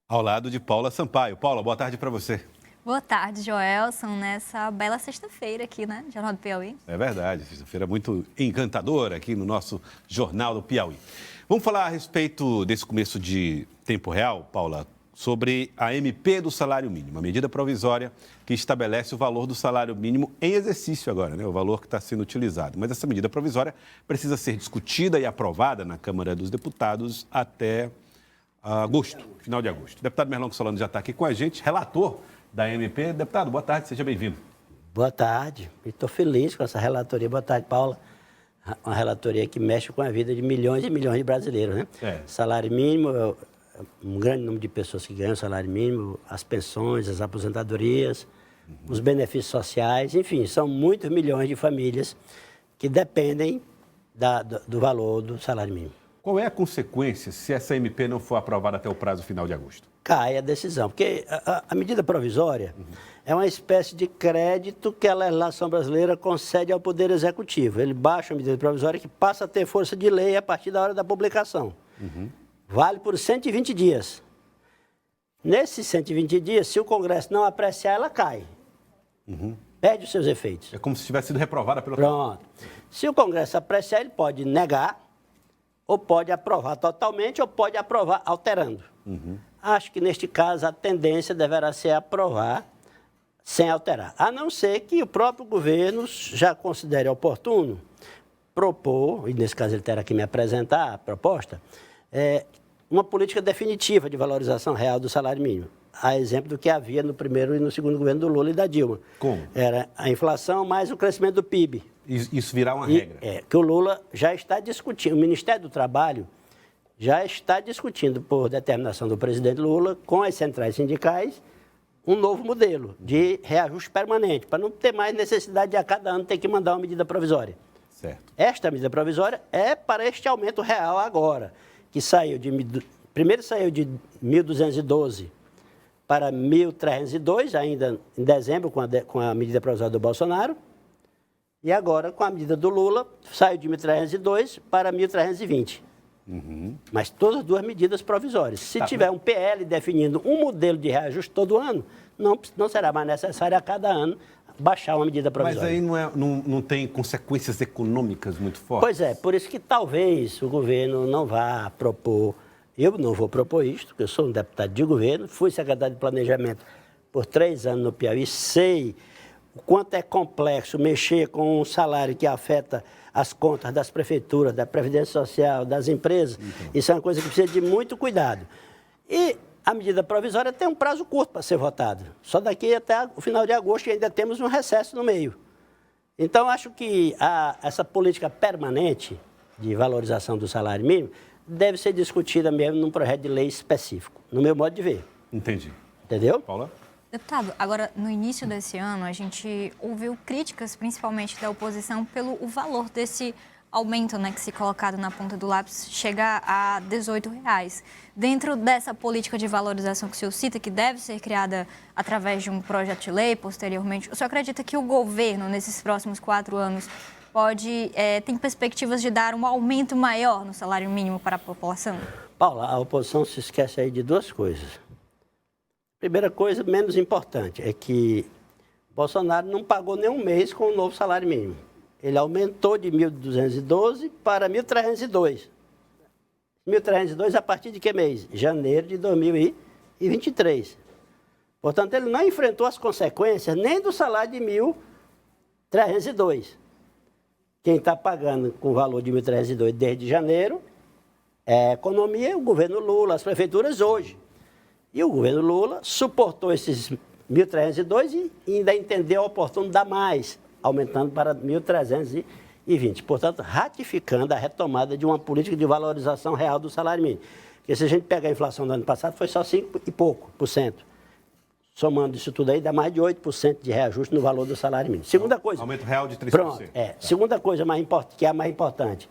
Ao lado de Paula Sampaio. Paula, boa tarde para você. Boa tarde, Joelson, nessa bela sexta-feira aqui, né? Jornal do Piauí. É verdade, sexta-feira muito encantadora aqui no nosso Jornal do Piauí. Vamos falar a respeito desse começo de tempo real, Paula, sobre a MP do salário mínimo, a medida provisória que estabelece o valor do salário mínimo em exercício agora, né? O valor que está sendo utilizado. Mas essa medida provisória precisa ser discutida e aprovada na Câmara dos Deputados até agosto, final de agosto. O deputado Merlong Solano já está aqui com a gente, relator da MP. Deputado, boa tarde, seja bem-vindo. Boa tarde, estou feliz com essa relatoria. Boa tarde, Paula. Uma relatoria que mexe com a vida de milhões e milhões de brasileiros, né? Salário mínimo, um grande número de pessoas que ganham salário mínimo, as pensões, as aposentadorias, os benefícios sociais, enfim, são muitos milhões de famílias que dependem do valor do salário mínimo. Qual é a consequência se essa MP não for aprovada até o prazo final de agosto? Cai a decisão, porque a medida provisória é uma espécie de crédito que a legislação brasileira concede ao Poder Executivo. Ele baixa a medida provisória que passa a ter força de lei a partir da hora da publicação. Vale por 120 dias. Nesses 120 dias, se o Congresso não apreciar, ela cai. Perde os seus efeitos. É como se tivesse sido reprovada pelo... Pronto. Se o Congresso apreciar, ele pode negar, ou pode aprovar totalmente, ou pode aprovar alterando. Acho que, neste caso, a tendência deverá ser aprovar sem alterar. A não ser que o próprio governo já considere oportuno propor, e nesse caso ele terá que me apresentar a proposta, uma política definitiva de valorização real do salário mínimo. A exemplo do que havia no primeiro e no segundo governo do Lula e da Dilma. Como? Era a inflação mais o crescimento do PIB. Isso virá uma regra. Que o Lula já está discutindo, o Ministério do Trabalho já está discutindo, por determinação do presidente Lula, com as centrais sindicais, um novo modelo de reajuste permanente, para não ter mais necessidade de a cada ano ter que mandar uma medida provisória. Certo. Esta medida provisória é para este aumento real agora, que primeiro saiu de 1.212 para 1.302, ainda em dezembro, com a medida provisória do Bolsonaro, e agora, com a medida do Lula, saiu de 1.302 para 1.320. Mas todas as duas medidas provisórias. Se tiver um PL definindo um modelo de reajuste todo ano, não será mais necessário a cada ano baixar uma medida provisória. Mas aí não tem consequências econômicas muito fortes? Pois é, por isso que talvez o governo não vá propor. Eu não vou propor isto, porque eu sou um deputado de governo, fui secretário de Planejamento por 3 anos no Piauí, sei o quanto é complexo mexer com um salário que afeta as contas das prefeituras, da Previdência Social, das empresas. Isso é uma coisa que precisa de muito cuidado. E a medida provisória tem um prazo curto para ser votada. Só daqui até o final de agosto e ainda temos um recesso no meio. Então, acho que essa política permanente de valorização do salário mínimo deve ser discutida mesmo num projeto de lei específico, no meu modo de ver. Entendi. Entendeu? Paula? Deputado, agora, no início desse ano, a gente ouviu críticas, principalmente da oposição, pelo o valor desse aumento, né, que se colocado na ponta do lápis chega a R$ 18. Dentro dessa política de valorização que o senhor cita, que deve ser criada através de um projeto de lei posteriormente, o senhor acredita que o governo, nesses próximos 4 anos, tem perspectivas de dar um aumento maior no salário mínimo para a população? Paula, a oposição se esquece aí de duas coisas. Primeira coisa, menos importante, é que Bolsonaro não pagou nenhum mês com o novo salário mínimo. Ele aumentou de 1.212 para 1.302. 1.302 a partir de que mês? Janeiro de 2023. Portanto, ele não enfrentou as consequências nem do salário de 1.302. Quem está pagando com o valor de 1.302 desde janeiro é a economia, o governo Lula, as prefeituras hoje. E o governo Lula suportou esses 1.302 e ainda entendeu oportuno dar mais, aumentando para 1.320. Portanto, ratificando a retomada de uma política de valorização real do salário mínimo. Porque se a gente pegar a inflação do ano passado, foi só 5 e pouco por cento. Somando isso tudo aí, dá mais de 8% de reajuste no valor do salário mínimo. Segunda coisa... Aumento real de 3%. Pronto, Segunda coisa que é a mais importante.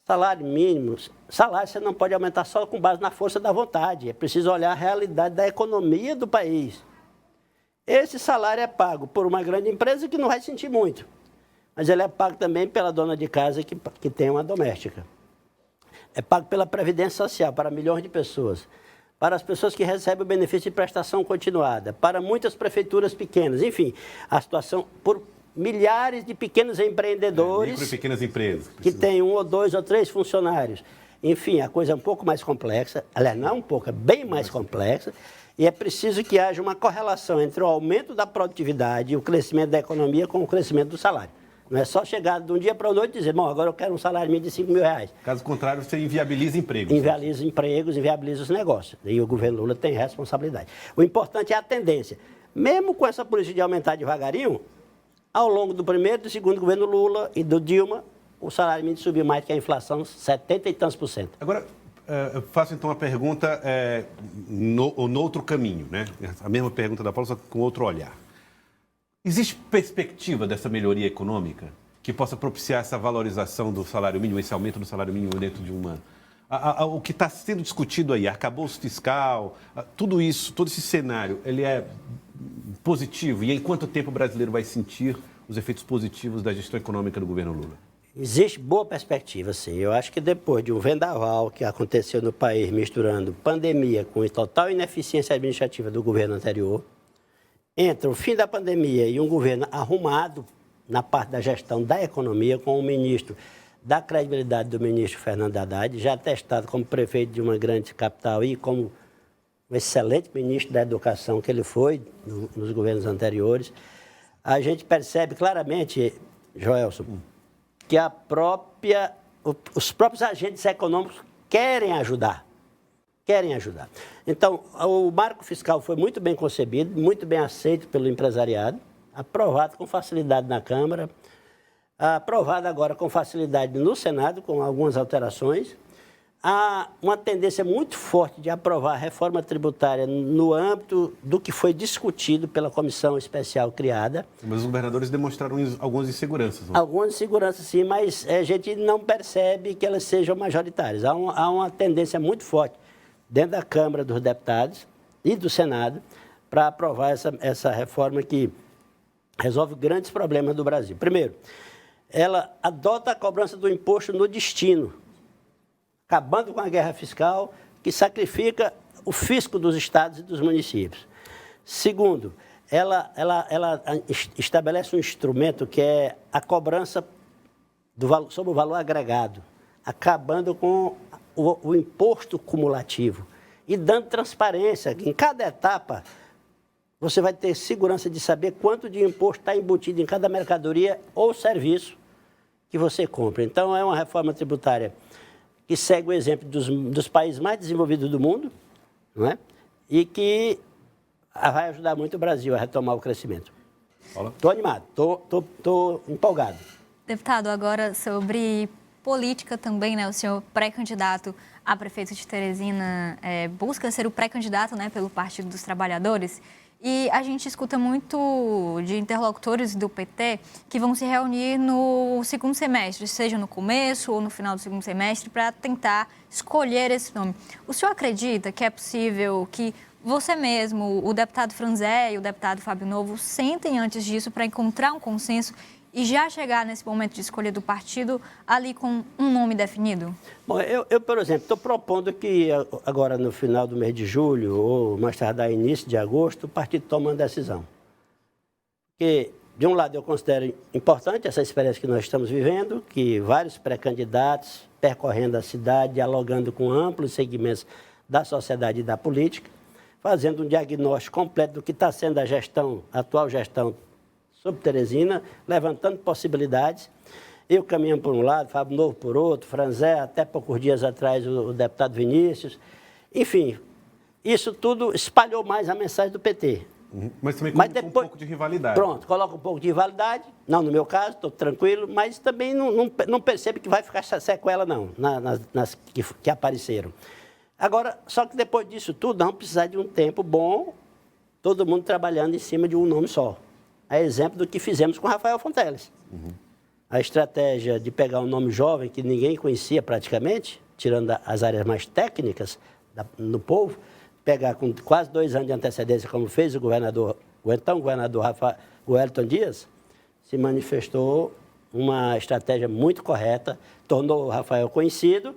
Salário mínimo, salário você não pode aumentar só com base na força da vontade. É preciso olhar a realidade da economia do país. Esse salário é pago por uma grande empresa que não vai sentir muito. Mas ele é pago também pela dona de casa que tem uma doméstica. É pago pela Previdência Social para milhões de pessoas. para as pessoas que recebem o benefício de prestação continuada, para muitas prefeituras pequenas, enfim, a situação por milhares de pequenos empreendedores micro e pequenas empresas que têm 1 ou 2 ou 3 funcionários. Enfim, a coisa é um pouco mais complexa, aliás, não é um pouco, é bem mais complexa, e é preciso que haja uma correlação entre o aumento da produtividade e o crescimento da economia com o crescimento do salário. Não é só chegar de um dia para o outro e dizer, bom, agora eu quero um salário mínimo de 5 mil reais. Caso contrário, você inviabiliza empregos. Inviabiliza empregos, inviabiliza os negócios. E o governo Lula tem responsabilidade. O importante é a tendência. Mesmo com essa política de aumentar devagarinho, ao longo do primeiro e do segundo governo Lula e do Dilma, o salário mínimo subiu mais que a inflação, 70 e tantos %. Agora, eu faço então uma pergunta no outro caminho, né? A mesma pergunta da Paula, só com outro olhar. Existe perspectiva dessa melhoria econômica que possa propiciar essa valorização do salário mínimo, esse aumento do salário mínimo dentro de uma... O que está sendo discutido aí, arcabouço fiscal, tudo isso, todo esse cenário, ele é positivo? E em quanto tempo o brasileiro vai sentir os efeitos positivos da gestão econômica do governo Lula? Existe boa perspectiva, sim. Eu acho que depois de um vendaval que aconteceu no país, misturando pandemia com total ineficiência administrativa do governo anterior, entre o fim da pandemia e um governo arrumado na parte da gestão da economia, com o ministro da credibilidade do ministro Fernando Haddad, já atestado como prefeito de uma grande capital e como um excelente ministro da educação que ele foi nos governos anteriores, a gente percebe claramente, Joelson, que os próprios agentes econômicos querem ajudar. Então, o marco fiscal foi muito bem concebido, muito bem aceito pelo empresariado, aprovado com facilidade na Câmara, aprovado agora com facilidade no Senado, com algumas alterações. Há uma tendência muito forte de aprovar a reforma tributária no âmbito do que foi discutido pela comissão especial criada. Mas os governadores demonstraram algumas inseguranças. Não? Algumas inseguranças, sim, mas a gente não percebe que elas sejam majoritárias. Há uma tendência muito forte dentro da Câmara dos Deputados e do Senado para aprovar essa reforma que resolve grandes problemas do Brasil. Primeiro, ela adota a cobrança do imposto no destino, acabando com a guerra fiscal que sacrifica o fisco dos estados e dos municípios. Segundo, ela estabelece um instrumento que é a cobrança sobre o valor agregado, acabando com o imposto cumulativo e dando transparência. Em cada etapa, você vai ter segurança de saber quanto de imposto está embutido em cada mercadoria ou serviço que você compra. Então, é uma reforma tributária que segue o exemplo dos países mais desenvolvidos do mundo, não é? E que vai ajudar muito o Brasil a retomar o crescimento. Estou animado, estou empolgado. Deputado, agora sobre política também, né? O senhor pré-candidato a prefeito de Teresina busca ser o pré-candidato, né, pelo Partido dos Trabalhadores. E a gente escuta muito de interlocutores do PT que vão se reunir no segundo semestre, seja no começo ou no final do segundo semestre, para tentar escolher esse nome. O senhor acredita que é possível que você mesmo, o deputado Franzé e o deputado Fábio Novo sentem antes disso para encontrar um consenso e já chegar nesse momento de escolha do partido ali com um nome definido? Bom, eu por exemplo, estou propondo que agora no final do mês de julho ou mais tardar início de agosto, o partido tome uma decisão. Porque, de um lado, eu considero importante essa experiência que nós estamos vivendo, que vários pré-candidatos percorrendo a cidade, dialogando com amplos segmentos da sociedade e da política, fazendo um diagnóstico completo do que está sendo a atual gestão sobre Teresina, levantando possibilidades. Eu caminhando por um lado, Fábio Novo por outro, Franzé, até poucos dias atrás o deputado Vinícius. Enfim, isso tudo espalhou mais a mensagem do PT. Mas também coloca um pouco de rivalidade. Pronto, coloca um pouco de rivalidade. Não, no meu caso, estou tranquilo, mas também não percebo que vai ficar sequela, não, nas que apareceram. Agora, só que depois disso tudo, vamos precisar de um tempo bom, todo mundo trabalhando em cima de um nome só. É exemplo do que fizemos com Rafael Fonteles. A estratégia de pegar um nome jovem que ninguém conhecia praticamente, tirando as áreas mais técnicas no povo, pegar com quase 2 anos de antecedência, como fez o então governador Wellington Dias, se manifestou uma estratégia muito correta, tornou o Rafael conhecido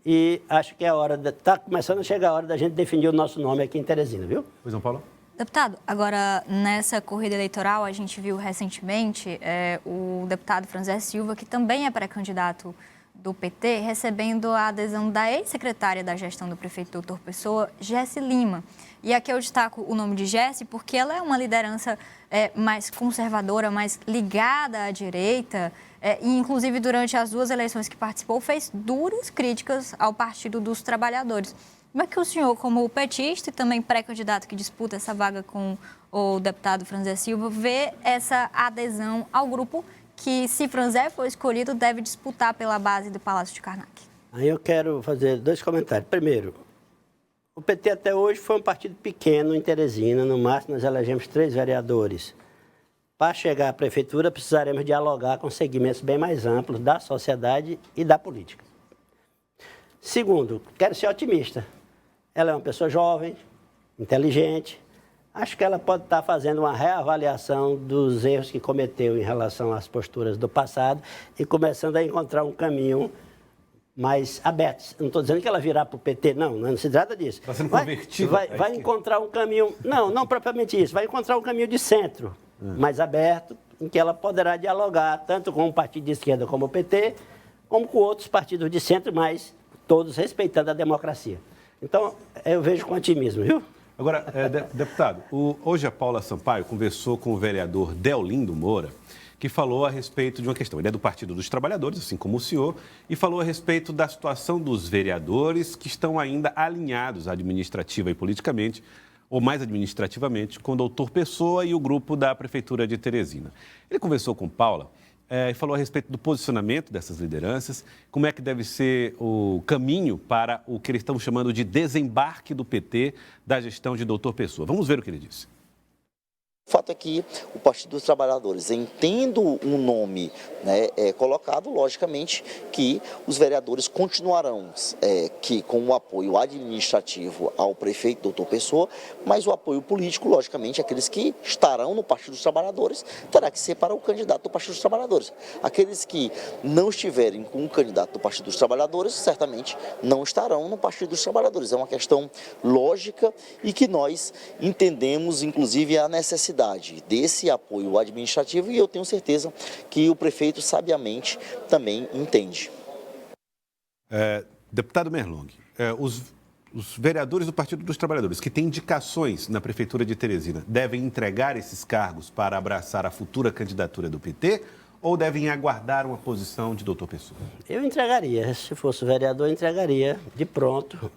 e acho que é hora, está começando a chegar a hora da gente definir o nosso nome aqui em Teresina, viu? Pois não, Paulo? Deputado, agora, nessa corrida eleitoral, a gente viu recentemente o deputado Franzé Silva, que também é pré-candidato do PT, recebendo a adesão da ex-secretária da gestão do prefeito Doutor Pessoa, Jesse Lima. E aqui eu destaco o nome de Jesse porque ela é uma liderança mais conservadora, mais ligada à direita, e inclusive durante as 2 eleições que participou, fez duras críticas ao Partido dos Trabalhadores. Como é que o senhor, como petista e também pré-candidato que disputa essa vaga com o deputado Franzé Silva, vê essa adesão ao grupo que, se Franzé for escolhido, deve disputar pela base do Palácio de Karnak? Aí eu quero fazer 2 comentários. Primeiro, o PT até hoje foi um partido pequeno em Teresina, no máximo nós elegemos 3 vereadores. Para chegar à prefeitura, precisaremos dialogar com segmentos bem mais amplos da sociedade e da política. Segundo, quero ser otimista. Ela é uma pessoa jovem, inteligente. Acho que ela pode estar fazendo uma reavaliação dos erros que cometeu em relação às posturas do passado e começando a encontrar um caminho mais aberto. Não estou dizendo que ela virá para o PT, não se trata disso. Está sendo convertido. Vai encontrar um caminho, não propriamente isso, vai encontrar um caminho de centro, mais aberto, em que ela poderá dialogar tanto com o partido de esquerda como o PT, como com outros partidos de centro, mas todos respeitando a democracia. Então, eu vejo com otimismo, viu? Agora, deputado, hoje a Paula Sampaio conversou com o vereador Deolindo Moura, que falou a respeito de uma questão. Ele é do Partido dos Trabalhadores, assim como o senhor, e falou a respeito da situação dos vereadores que estão ainda alinhados administrativa e politicamente, ou mais administrativamente, com o doutor Pessoa e o grupo da Prefeitura de Teresina. Ele conversou com Paula e falou a respeito do posicionamento dessas lideranças, como é que deve ser o caminho para o que eles estão chamando de desembarque do PT da gestão de doutor Pessoa. Vamos ver o que ele disse. O fato é que o Partido dos Trabalhadores, entendo um nome colocado, logicamente que os vereadores continuarão com o apoio administrativo ao prefeito doutor Pessoa, mas o apoio político, logicamente, aqueles que estarão no Partido dos Trabalhadores, terá que ser para o candidato do Partido dos Trabalhadores. Aqueles que não estiverem com o candidato do Partido dos Trabalhadores, certamente não estarão no Partido dos Trabalhadores. É uma questão lógica e que nós entendemos, inclusive, a necessidade desse apoio administrativo, e eu tenho certeza que o prefeito sabiamente também entende. Deputado Merlong, os vereadores do Partido dos Trabalhadores que têm indicações na Prefeitura de Teresina devem entregar esses cargos para abraçar a futura candidatura do PT ou devem aguardar uma posição de doutor Pessoa? Eu entregaria, se fosse vereador, eu entregaria de pronto.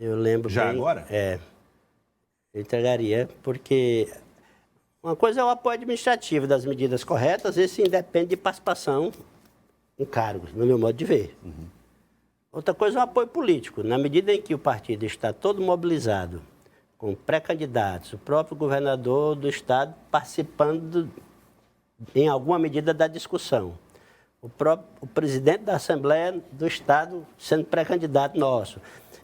Eu lembro Já bem, agora? Eu entregaria, porque uma coisa é o apoio administrativo das medidas corretas, esse independe de participação em cargos, no meu modo de ver. Outra coisa é o apoio político. Na medida em que o partido está todo mobilizado, com pré-candidatos, o próprio governador do estado participando em alguma medida da discussão, o presidente da Assembleia do estado sendo pré-candidato nosso.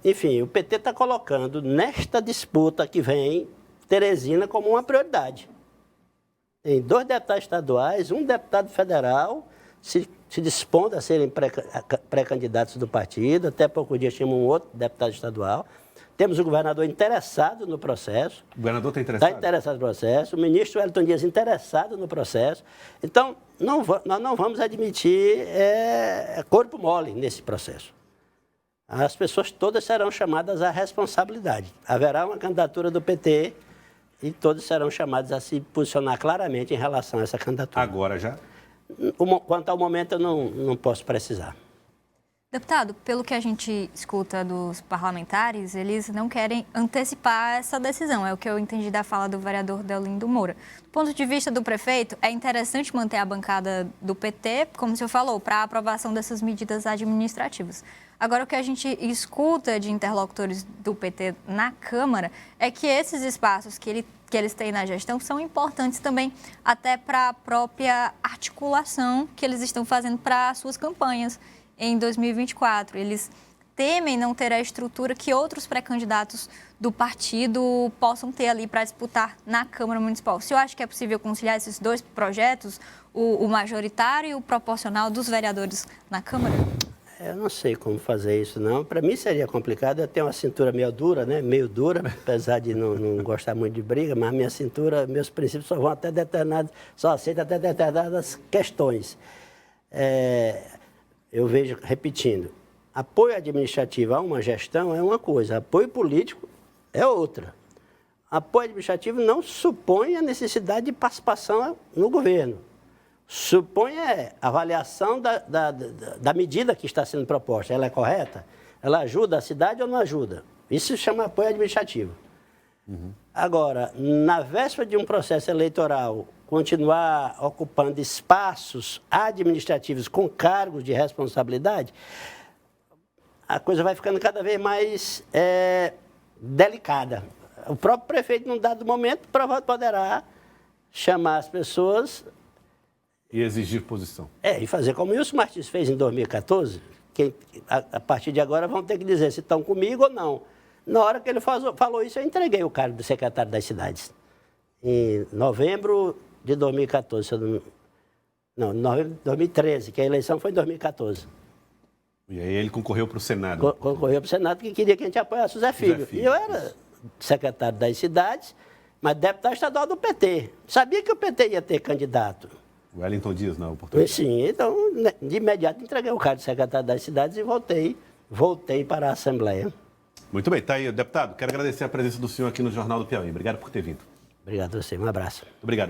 Enfim, o PT está colocando nesta disputa que vem Teresina como uma prioridade. Tem 2 deputados estaduais, um deputado federal se dispondo a serem pré-candidatos do partido. Até pouco dia tínhamos um outro deputado estadual. Temos o governador interessado no processo. O governador está interessado? Está interessado no processo. O ministro Wellington Dias interessado no processo. Então, nós não vamos admitir corpo mole nesse processo. As pessoas todas serão chamadas à responsabilidade. Haverá uma candidatura do PT e todos serão chamados a se posicionar claramente em relação a essa candidatura. Agora já? Quanto ao momento, eu não posso precisar. Deputado, pelo que a gente escuta dos parlamentares, eles não querem antecipar essa decisão. É o que eu entendi da fala do vereador Deolindo Moura. Do ponto de vista do prefeito, é interessante manter a bancada do PT, como o senhor falou, para a aprovação dessas medidas administrativas. Agora, o que a gente escuta de interlocutores do PT na Câmara é que esses espaços que eles têm na gestão são importantes também até para a própria articulação que eles estão fazendo para as suas campanhas em 2024. Eles temem não ter a estrutura que outros pré-candidatos do partido possam ter ali para disputar na Câmara Municipal. O senhor acha que é possível conciliar esses 2 projetos, o majoritário e o proporcional dos vereadores na Câmara? Eu não sei como fazer isso, não. Para mim seria complicado. Eu tenho uma cintura meio dura, né? Meio dura, apesar de não gostar muito de briga, mas minha cintura, meus princípios só vão até determinados, só aceitam até determinadas questões. Eu vejo, repetindo, apoio administrativo a uma gestão é uma coisa, apoio político é outra. Apoio administrativo não supõe a necessidade de participação no governo. Supõe a avaliação da medida que está sendo proposta. Ela é correta? Ela ajuda a cidade ou não ajuda? Isso se chama apoio administrativo. Agora, na véspera de um processo eleitoral, continuar ocupando espaços administrativos com cargos de responsabilidade, a coisa vai ficando cada vez mais delicada. O próprio prefeito, num dado momento, poderá chamar as pessoas... E exigir posição. E fazer como o Wilson Martins fez em 2014, que a partir de agora vão ter que dizer se estão comigo ou não. Na hora que ele falou isso, eu entreguei o cargo do secretário das cidades. Em novembro de 2014, novembro de 2013, que a eleição foi em 2014. E aí ele concorreu para o Senado. Concorreu para o Senado porque queria que a gente apoiasse o Zé Filho. E eu era secretário das cidades, mas deputado estadual do PT. Sabia que o PT ia ter candidato. O Wellington Dias, na oportunidade. Sim, então, de imediato, entreguei o cargo de secretário das cidades e voltei para a Assembleia. Muito bem, está aí, deputado. Quero agradecer a presença do senhor aqui no Jornal do Piauí. Obrigado por ter vindo. Obrigado a você, um abraço. Obrigado.